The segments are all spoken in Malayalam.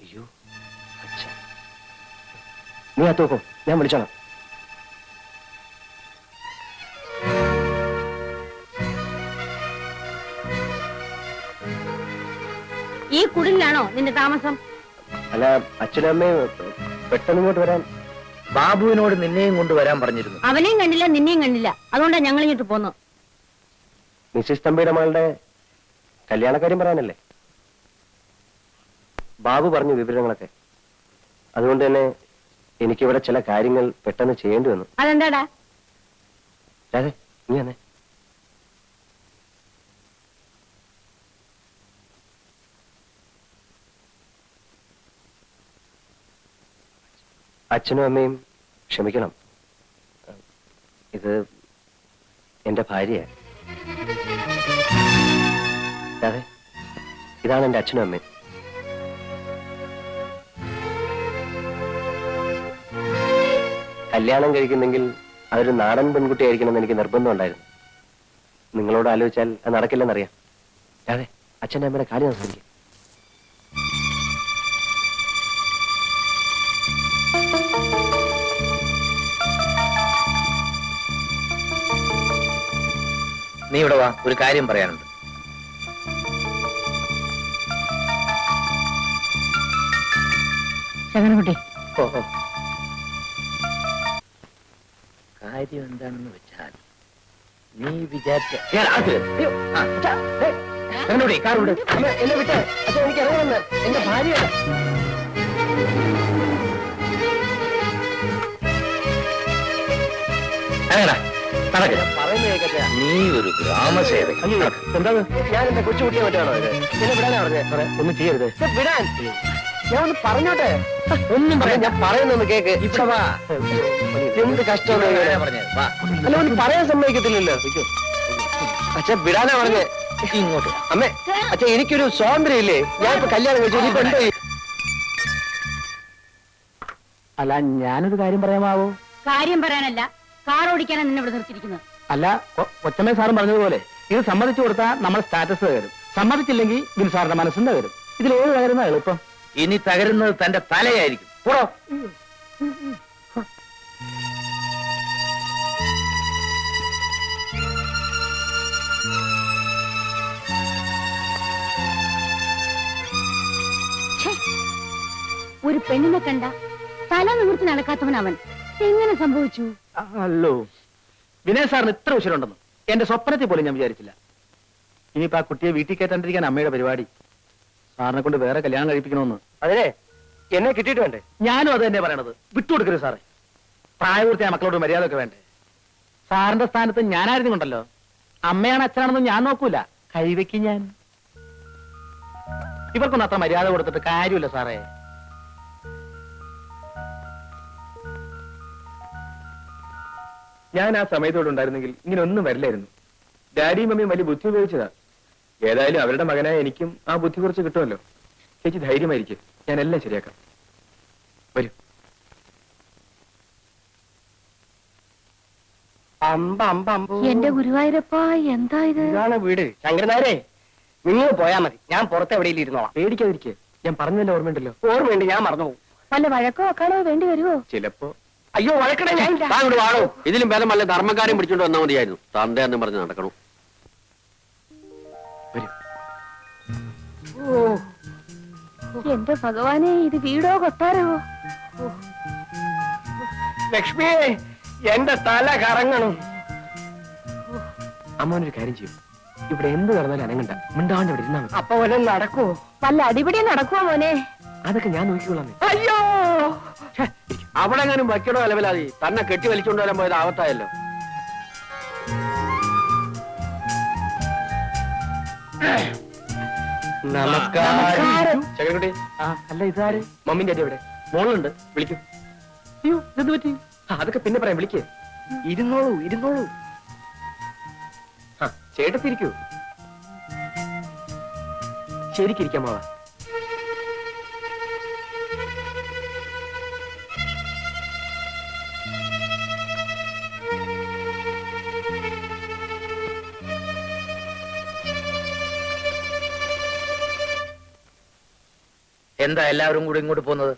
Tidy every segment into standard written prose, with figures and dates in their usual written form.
അയ്യോ അച്ഛൻ, നീ അത്തോക്കോ, ഞാൻ വിളിച്ചോളാം. ഈ കുടിലാണോ നിന്റെ താമസം? അല്ല, അച്ഛനും അമ്മയും പെട്ടെന്ന് ഇങ്ങോട്ട് വരാൻ. ബാബുവിനോട് നിന്നെയും കൊണ്ടുവരാൻ പറഞ്ഞിരുന്നു. അവനെയും കണ്ടില്ല, നിന്നെയും കണ്ടില്ല, അതുകൊണ്ടാണ് ഞങ്ങൾ ഇങ്ങോട്ട് പോന്നു. മിസ്സിസ് തമ്പിയുടെ മകളുടെ കല്യാണക്കാര്യം പറയാനല്ലേ? ബാബു പറഞ്ഞു വിവരങ്ങളൊക്കെ. അതുകൊണ്ട് തന്നെ എനിക്കിവിടെ ചില കാര്യങ്ങൾ പെട്ടെന്ന് ചെയ്യേണ്ടി വന്നു. അതെന്താടാ? അതെ, നീ തന്നെ. അച്ഛനും അമ്മയും ക്ഷമിക്കണം, ഇത് എന്റെ ഭാര്യയാണ്. അതെ, ഇതാണ് എന്റെ അച്ഛനും അമ്മയും. കല്യാണം കഴിക്കുന്നെങ്കിൽ അതൊരു നാടൻ പെൺകുട്ടിയായിരിക്കണം എന്ന് എനിക്ക് നിർബന്ധം ഉണ്ടായിരുന്നു. നിങ്ങളോട് ആലോചിച്ചാൽ അത് നടക്കില്ലെന്നറിയാം. അതെ, അച്ഛൻ്റെ അമ്മയുടെ കാര്യം നമസ്കരിക്കും. നീ ഇവിടെ വാ, ഒരു കാര്യം പറയാനുണ്ട്. ശകനകുട്ടി, കാര്യം എന്താണെന്ന് വെച്ചാൽ നീ വിചാരിച്ച എന്നെ വിട്ടേ, അച്ഛൻ എനിക്ക് ഇറങ്ങുമെന്ന്. എന്റെ ഭാര്യയാണ്. നീ ഒരു ഗ്രാമസേവകൻ. എന്താ ഞാൻ എന്റെ കൊച്ചുകുട്ടിയെ പറ്റാണോ ഇത്? എന്നെ വിടാനാ പറഞ്ഞേ? ഒന്നും ചെയ്യരുത്. വിടാൻ ഞാൻ ഒന്ന് പറഞ്ഞോട്ടെ. ഒന്നും പറയാം, ഞാൻ പറയുന്നൊന്ന് കേക്ക്. ഇവിടെ വാ. എന്ത് കഷ്ടമാണ് അല്ല, ഒന്ന് പറയാൻ സമ്മതിക്കത്തില്ലല്ലോ. അച്ഛൻ വിടാനാ പറഞ്ഞേ. ഇങ്ങോട്ട് അമ്മേ, അച്ഛൻ എനിക്കൊരു സ്വാതന്ത്ര്യം ഇല്ലേ? ഞാൻ ഇപ്പൊ കല്യാണം കഴിച്ചു, ഇനിയിപ്പോ എന്തോ? അല്ല, ഞാനൊരു കാര്യം പറയാമാവോ? കാര്യം പറയാനല്ല, കാർ ഓടിക്കാനാണ് നിന്നെ ഇവിടെ നിർത്തിയിരിക്കുന്നത്. അല്ല, കൊച്ചമ്മ സാറും പറഞ്ഞതുപോലെ ഇത് സമ്മതിച്ചു കൊടുത്താൽ നമ്മുടെ സ്റ്റാറ്റസ് തകരും, സമ്മതിച്ചില്ലെങ്കിൽ ബിൽ സാറിന്റെ മനസ്സും തകരും. ഇതിലേത് തകരുന്ന എളുപ്പം? ഇനി തകരുന്നത് തന്റെ തലയായിരിക്കും. പോടോ. ഒരു പെണ്ണിനെ കണ്ട തല നിവർത്തി നടക്കാത്തവൻ അവൻ. എങ്ങനെ സംഭവിച്ചു? അല്ലോ, വിനയ് സാറിന് ഇത്ര ഉശിരുണ്ടെന്ന് എന്റെ സ്വപ്നത്തിൽ പോലും ഞാൻ വിചാരിച്ചില്ല. ഇനിയിപ്പോ ആ കുട്ടിയെ വീട്ടിൽ കയറ്റാണ്ടിരിക്കാൻ അമ്മയുടെ പരിപാടി. സാറിനെ കൊണ്ട് വേറെ കല്യാണം കഴിപ്പിക്കണമെന്ന്. അതെ, എന്നെ കിട്ടിയിട്ട് വേണ്ടേ? ഞാനും അത് തന്നെ പറയണത്. വിട്ടുകൊടുക്കരുത് സാറേ. പ്രായപൂർത്തിയായ മക്കളോട് മര്യാദ ഒക്കെ വേണ്ടേ? സാറിന്റെ സ്ഥാനത്ത് ഞാനായിരുന്നു കൊണ്ടല്ലോ. അമ്മയാണ് അച്ഛനാണെന്നും ഞാൻ നോക്കൂല, കൈവയ്ക്കും ഞാൻ. ഇവർക്കൊന്നും അത്ര മര്യാദ കൊടുത്തിട്ട് കാര്യമില്ല സാറേ. ഞാൻ ആ സമയത്തോടെ ഉണ്ടായിരുന്നെങ്കിൽ ഇങ്ങനെ ഒന്നും വരില്ലായിരുന്നു. ഡാഡിയും മമ്മിയും വലിയ ബുദ്ധി ഉപയോഗിച്ചതാ. ഏതായാലും അവരുടെ മകനായ എനിക്കും ആ ബുദ്ധി കുറച്ച് കിട്ടുമല്ലോ. ചേച്ചി ധൈര്യമായിരിക്കും, ഞാൻ എല്ലാം ശരിയാക്കാം. വരൂ. എന്റെ ഗുരുവായൂരപ്പ, എന്താ ഇത്? ഇതാണ് വീട്. ശങ്കരനാരെ, നിങ്ങൾ പോയാ മതി, ഞാൻ പുറത്ത് എവിടെയെങ്കിലും ഇരുന്നോളാം. പേടിക്കാതിരിക്കെ, ഞാൻ പറഞ്ഞല്ലോ. ഓർമ്മയുണ്ടല്ലോ? ഓർമ്മയുണ്ട്, ഞാൻ മറന്നുപോകും. വല്ല വഴക്കോ വെക്കാനോ വേണ്ടി വരുമോ? ചിലപ്പോ. അയ്യോ, വഴക്കണേ ഞാൻ. വാണോ, ഇതിലും ഭേദം വല്ല ധർമ്മക്കാരും പിടിച്ചോണ്ട് വന്നാൽ മതിയായിരുന്നു. തന്റെ എന്ന് പറഞ്ഞ് നടക്കണം. എന്റെ ഭഗവാനെ, ഇത് വീടോ കൊട്ടാരോ? ലക്ഷ്മിയെ, എന്റെ തല കറങ്ങണം. അമ്മോനൊരു കാര്യം ചെയ്യും, ഇവിടെ എന്ത് നടന്നാലും അനങ്ങണ്ട, മിണ്ടാണ്ട് ഇവിടെ ഇരുന്നാ മതി. അപ്പൊ വല്ലതും നടക്കുവോ? വല്ല അടിപിടി നടക്കുവോ മോനെ? അതൊക്കെ ഞാൻ നോക്കിക്കൊള്ളാം. അയ്യോ, അവിടെ എങ്ങാനും വയ്ക്കണോ അലവലാതി? തന്നെ കെട്ടി വലിച്ചോണ്ട് വരാൻ പോയത് ആവത്തായല്ലോ. നമസ്കാരം. ചകരക്കുട്ടി, അല്ല ഇതാര്? മമ്മിന്റെ അടി എവിടെ? മോളുണ്ട്, വിളിക്കൂ. അയ്യോ, ഇതെന്ത് പറ്റി? അതൊക്കെ പിന്നെ പറയാം, വിളിക്കേ. ഇരുന്നോളൂ, ഇരുന്നോളൂ. ചേട്ടത്തിരിക്കൂ. ശരിക്കിരിക്കാമാവാ. എന്താ എല്ലാവരും കൂടി ഇങ്ങോട്ട് പോകുന്നത്?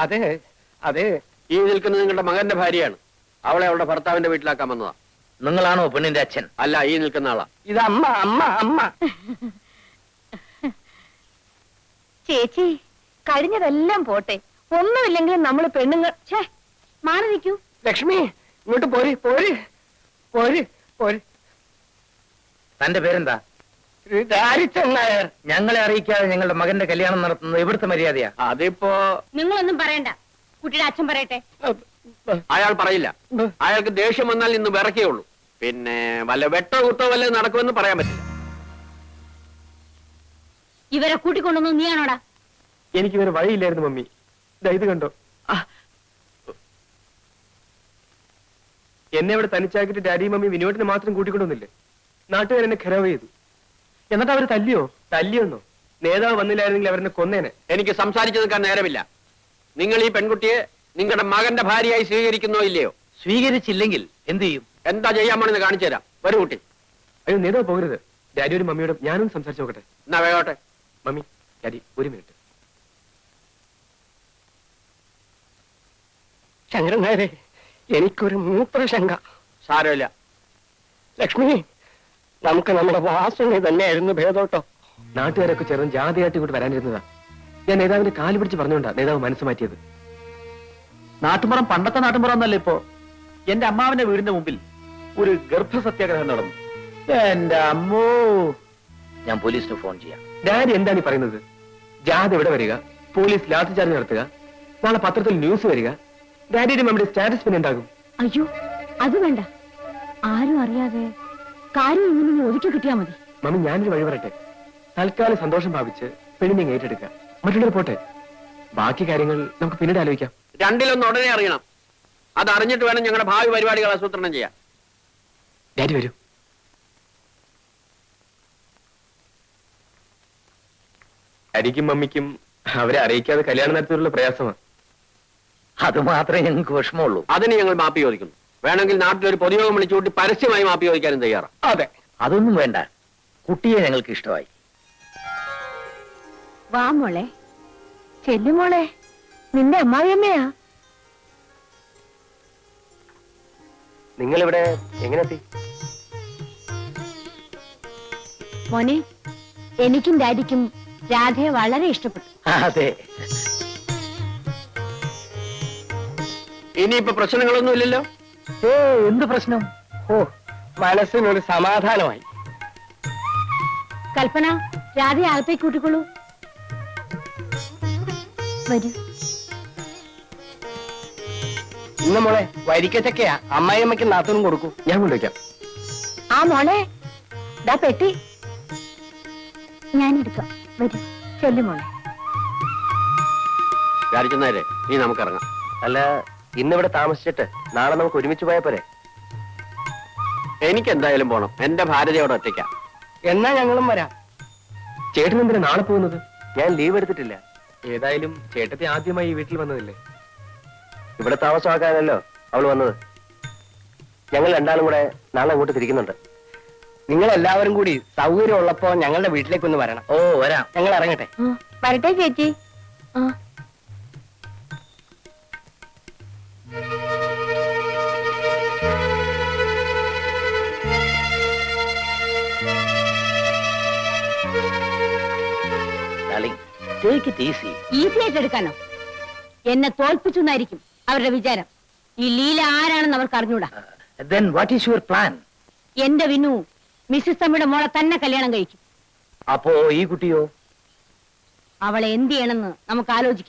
അതെ അതെ, ഈ നിൽക്കുന്നത് നിങ്ങളുടെ മകന്റെ ഭാര്യയാണ്. അവളെ അവളുടെ ഭർത്താവിന്റെ വീട്ടിലാക്കാൻ വന്നതാ. നിങ്ങളാണോ പെണ്ണിന്റെ അച്ഛൻ? അല്ല, ഈ നിൽക്കുന്ന ആളാ. ഇത് അമ്മ അമ്മ അമ്മ. ചേച്ചി, കഴിഞ്ഞതെല്ലാം പോട്ടെ. ഒന്നുമില്ലെങ്കിലും നമ്മള് പെണ്ണുങ്ങൾ മാറി നിൽക്കൂ. ലക്ഷ്മി, ഇങ്ങോട്ട് പോര് പോര് പോര് പോര്. തന്റെ പേരെന്താ? രാജിച്ചൻ നായർ. ഞങ്ങളെ അറിയിക്കാതെ ഞങ്ങളുടെ മകന്റെ കല്യാണം നടത്തുന്നത് ഇവിടുത്തെ മര്യാദയാ. അതിപ്പോ നിങ്ങളൊന്നും പറയണ്ട, കുട്ടിയുടെ അച്ഛൻ പറയട്ടെ. അയാൾ പറയില്ല. അയാൾക്ക് ദേഷ്യം വന്നാൽ ഇന്ന് വിറക്കേയുള്ളൂ. പിന്നെ വല്ല വെട്ടോ കുത്തോ വല്ലതും നടക്കുമെന്ന് പറയാൻ പറ്റില്ല. ഇവരെ കൂട്ടിക്കൊണ്ടൊന്നും നീയാണോടാ? എനിക്ക് വേറെ വഴിയില്ലായിരുന്നു മമ്മി. ഇത് കണ്ടോ, എന്നെ ഇവിടെ തനിച്ചാക്കിട്ട് ഡാഡിയും മമ്മി വിനോദിനെ മാത്രം കൂട്ടിക്കൊണ്ടൊന്നില്ലേ? നാട്ടുകാർ എന്നെ ഖരാവ് ചെയ്തു. എന്നിട്ട് അവര് തല്ലിയൊന്നോ? നേതാവ് വന്നില്ലായിരുന്നെങ്കിൽ അവരെന്നെ കൊന്നേനെ. എനിക്ക് സംസാരിച്ചു നിൽക്കാൻ നേരമില്ല. നിങ്ങൾ ഈ പെൺകുട്ടിയെ നിങ്ങളുടെ മകന്റെ ഭാര്യയായി സ്വീകരിക്കുന്നോ ഇല്ലയോ? സ്വീകരിച്ചില്ലെങ്കിൽ എന്ത് ചെയ്യും? എന്താ ചെയ്യാൻ പോണെന്ന് കാണിച്ചു തരാം. വരൂ കുട്ടി. അയ്യോ, നേതാവ് പോകരുത്. ഡാഡിയോടും മമ്മിയോടും ഞാനൊന്ന് സംസാരിച്ചു നോക്കട്ടെ. എന്നാ വേഗോട്ടെ. മമ്മി, ഡാഡി, ഒരു മിനിറ്റ്. ശങ്കരൻ നായരെ, എനിക്കൊരു മൂത്രശങ്ക. സാരമില്ല. ലക്ഷ്മി, നമുക്ക് നമ്മുടെ വാസന തന്നെയായിരുന്നു ഭേദോട്ടോ. നാട്ടുകാരൊക്കെ ചേർന്ന് ജാതിയായിട്ട് ഇങ്ങോട്ട് വരാനിരുന്നതാ. ഞാൻ നേതാവിന്റെ കാല് പിടിച്ച് പറഞ്ഞുകൊണ്ടാ നേതാവ് മനസ്സ് മാറ്റിയത്. നാട്ടുമ്പുറം പണ്ടത്തെ നാട്ടുമ്പുറം എന്നല്ല ഇപ്പോ. എന്റെ അമ്മാവന്റെ വീടിന്റെ മുമ്പിൽ ഒരു ഗർഭസത്യാഗ്രഹം നടന്നു. എന്റെ അമ്മോ, ഞാൻ പോലീസിന് ഫോൺ ചെയ്യാം. ഡാഡി എന്താണ് ഈ പറയുന്നത്? ജാഥ ഇവിടെ വരിക, പോലീസ് ലാത്തി ചാർജ് നടത്തുക, നാളെ പത്രത്തിൽ ന്യൂസ് വരിക. ഡാഡിയുടെ മമ്മിയുടെ സ്റ്റാറ്റസ് പിന്നെ എന്താകും? അയ്യോ, അത് വേണ്ട. ആരും അറിയാതെ കാര്യം ഇങ്ങനെ ഒതുക്കി കിട്ടിയാ മതി. മമ്മി, ഞാനൊരു വഴി പറയട്ടെ. തൽക്കാലം സന്തോഷം ഭാവിച്ച് പെണ്ണിനെ ഏറ്റെടുക്കുക. മറ്റുള്ളവർ പോട്ടെ, ബാക്കി കാര്യങ്ങൾ നമുക്ക് പിന്നീട് ആലോചിക്കാം. രണ്ടിലൊന്ന് ഉടനെ അറിയണം. അത് അറിഞ്ഞിട്ട് വേണം ഞങ്ങളുടെ ഭാവി പരിപാടികൾ ആസൂത്രണം ചെയ്യാൻ. ഡാഡി വരൂ. ഡാഡിക്കും മമ്മിക്കും അവരെ അറിയിക്കാതെ കല്യാണം നടത്തിയുള്ള പ്രയാസമാണ്. അത് മാത്രമേ ഞങ്ങൾക്ക് വിഷമമുള്ളൂ. അതിന് ഞങ്ങൾ മാപ്പി ചോദിക്കുന്നു. വേണമെങ്കിൽ നാട്ടിലൊരു പൊതുയോഗം വിളിച്ചുകൂട്ടി പരസ്യമായി മാപ്പി ചോദിക്കാനും തയ്യാറാണ്. അതെ, അതൊന്നും വേണ്ട. കുട്ടിയെ ഞങ്ങൾക്ക് ഇഷ്ടമായി. വാ മോളെ, ചെല്ലുമോളെ, നിന്റെ അമ്മാവിയമ്മയാ. നിങ്ങളിവിടെ എങ്ങനെത്തി? മോനെ, എനിക്കും ഡാഡിക്കും രാധയെ വളരെ ഇഷ്ടപ്പെട്ടു. അതെ, ഇനിയിപ്പോ പ്രശ്നങ്ങളൊന്നും ഇല്ലല്ലോ. എന്ത് പ്രശ്നം? ഓ, മനസ്സിനൊരു സമാധാനമായി. കൽപ്പന, രാധയെ അകത്തേക്ക് കൂട്ടിക്കൊള്ളൂ. വരൂ. ഇന്ന് മോളെ വരിക്കച്ചക്കയാ. അമ്മായിയമ്മയ്ക്ക് നാത്തൂനും കൊടുക്കൂ. ഞാൻ കൊണ്ടുവയ്ക്കാം. ആ മോളെ, ദാ പെട്ടി ഞാനെടുക്കാം. വരൂ, ചെല്ലുമോളെ. വിചാരിക്കുന്നേരെ നീ നമുക്കിറങ്ങാം. അല്ല, ഇന്നിവിടെ താമസിച്ചിട്ട് നാളെ നമുക്ക് ഒരുമിച്ച് പോയാ പോരെ? എനിക്ക് എന്തായാലും പോണം. എന്റെ ഭാര്യയോടെ ഒറ്റയ്ക്കാം. എന്നാ ഞങ്ങളും വരാം. ചേട്ടൻ എന്തിനാ നാളെ പോകുന്നത്? ഞാൻ ലീവ് എടുത്തിട്ടില്ല. ഏതായാലും ചേട്ടത്തി ആദ്യമായി ഈ വീട്ടിൽ വന്നതല്ലേ. ഇവിടെ താമസമാക്കാനല്ലോ അവൾ വന്നത്. ഞങ്ങൾ രണ്ടാളും കൂടെ നാളെ അങ്ങോട്ട് തിരിക്കുന്നുണ്ട്. നിങ്ങൾ എല്ലാവരും കൂടി സൗകര്യം ഉള്ളപ്പോ ഞങ്ങളുടെ വീട്ടിലേക്കൊന്ന് വരണം. ഓ, വരാം. ഞങ്ങൾ ഇറങ്ങട്ടെ. വരട്ടെ ചേച്ചി. ആ, Darling, take it easy. Easy ആയിട്ട് എടുക്കാനോ? എന്നെ തോൽപ്പിച്ചു എന്നായിരിക്കും അവരുടെ വിചാരം. ഈ ലീല ആരാണെന്ന് അവർക്ക് അറിഞ്ഞൂടാ. Then what is your plan? എന്റെ വിനു മിസ്സിസ് തമ്മിയുടെ മോളെ തന്നെ കല്യാണം കഴിക്കും. അപ്പോ ഈ കുട്ടിയോ? അവളെ എന്ത് ചെയ്യണമെന്ന് നമുക്ക് ആലോചിക്കാം.